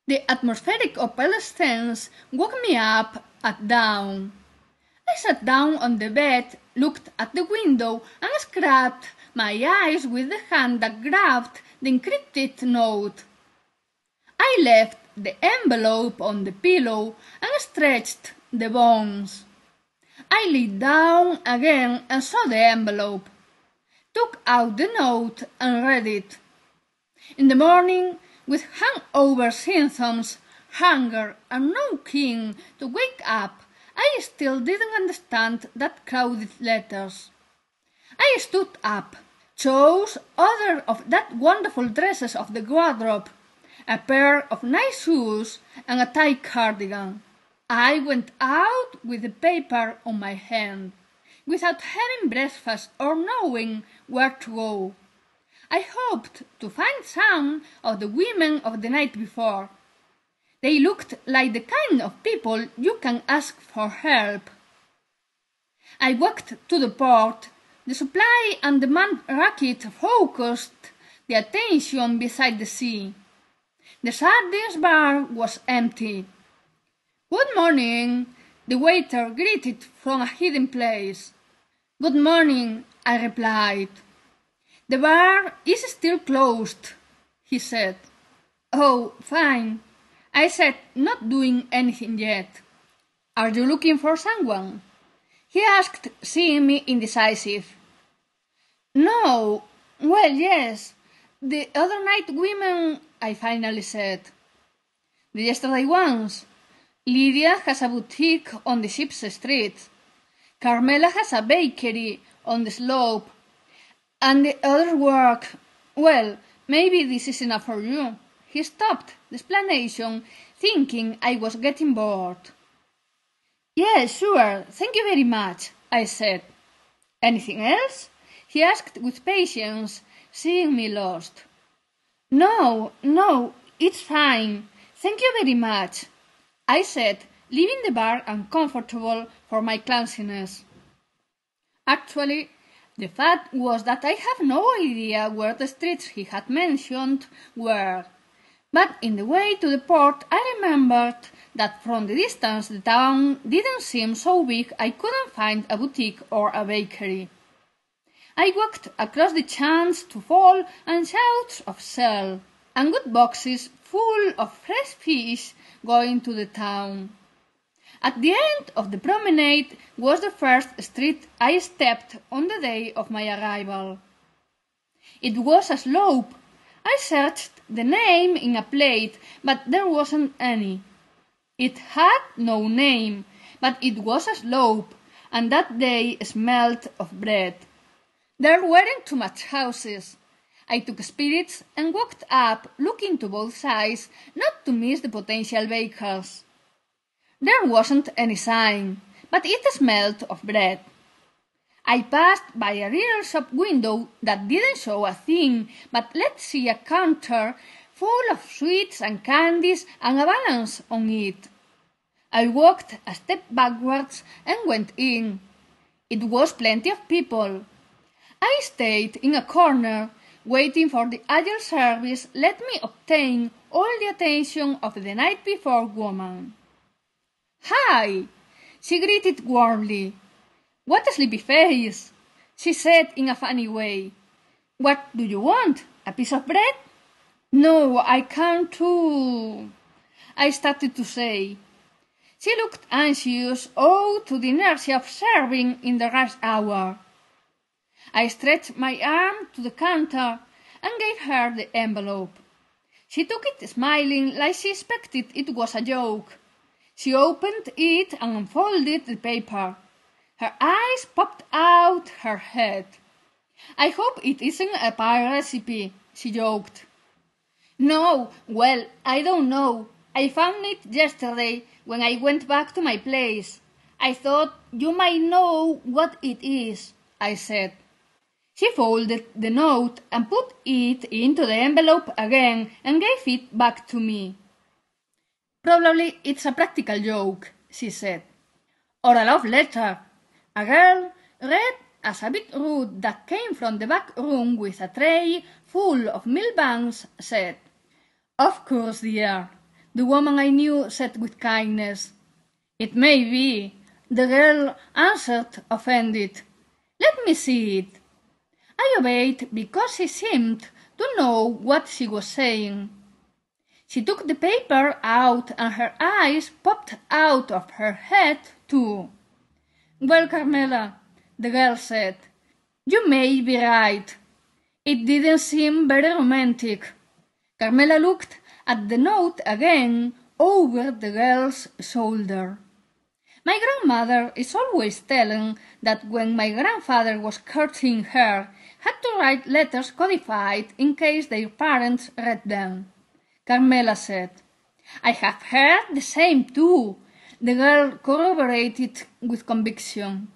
The atmospheric opalescence woke me up at dawn. I sat down on the bed, looked at the window, and scrubbed my eyes with the hand that grabbed the encrypted note. I left the envelope on the pillow and stretched the bones. I lay down again and saw the envelope, took out the note and read it. In the morning, with hangover symptoms, hunger, and no keen to wake up, I still didn't understand that crowded letters. I stood up, chose other of that wonderful dresses of the wardrobe, a pair of nice shoes, and a tight cardigan. I went out with the paper on my hand, without having breakfast or knowing where to go. I hoped to find some of the women of the night before. They looked like the kind of people you can ask for help. I walked to the port. The supply and demand racket focused the attention beside the sea. The sardines bar was empty. "Good morning," the waiter greeted from a hidden place. "Good morning," I replied. "The bar is still closed," he said. "Oh, fine," I said, not doing anything yet. "Are you looking for someone?" he asked, seeing me indecisive. "No, well, yes, the other night women," I finally said. "The yesterday ones. Lydia has a boutique on the ship's street. Carmela has a bakery on the slope. And the others work. Well, maybe this is enough for you." He stopped the explanation, thinking I was getting bored. "Yes, sure, thank you very much," I said. "Anything else?" he asked with patience, seeing me lost. No, it's fine. Thank you very much," I said, leaving the bar uncomfortable for my clumsiness. Actually, the fact was that I have no idea where the streets he had mentioned were. But in the way to the port I remembered that from the distance the town didn't seem so big I couldn't find a boutique or a bakery. I walked across the chance to fall and shouts of sell, and good boxes full of fresh fish going to the town. At the end of the promenade was the first street I stepped on the day of my arrival. It was a slope. I searched the name in a plate, but there wasn't any. It had no name, but it was a slope, and that day smelled of bread. There weren't too much houses. I took spirits and walked up, looking to both sides, not to miss the potential bakers. There wasn't any sign, but it smelled of bread. I passed by a little shop window that didn't show a thing, but let see a counter full of sweets and candies and a balance on it. I walked a step backwards and went in. It was plenty of people. I stayed in a corner, waiting for the agile service let me obtain all the attention of the night before woman. "Hi!" she greeted warmly. "What a sleepy face!" she said in a funny way. "What do you want? A piece of bread?" "No, I can't too," I started to say. She looked anxious, owed to the inertia of serving in the rush hour. I stretched my arm to the counter and gave her the envelope. She took it smiling like she expected it was a joke. She opened it and unfolded the paper. Her eyes popped out her head. "I hope it isn't a pie recipe," she joked. "No, well, I don't know. I found it yesterday when I went back to my place. I thought you might know what it is," I said. She folded the note and put it into the envelope again and gave it back to me. "Probably it's a practical joke," she said. "Or a love letter." A girl, red as a beetroot that came from the back room with a tray full of milk buns, said. "Of course, dear. The woman I knew said with kindness. It may be, the girl answered, offended. Let me see it. I obeyed because she seemed to know what she was saying. She took the paper out and her eyes popped out of her head too. Well, Carmela, the girl said, you may be right. It didn't seem very romantic. Carmela looked at the note again over the girl's shoulder. My grandmother is always telling that when my grandfather was courting her, had to write letters codified in case their parents read them. Carmela said. I have heard the same too, the girl corroborated with conviction.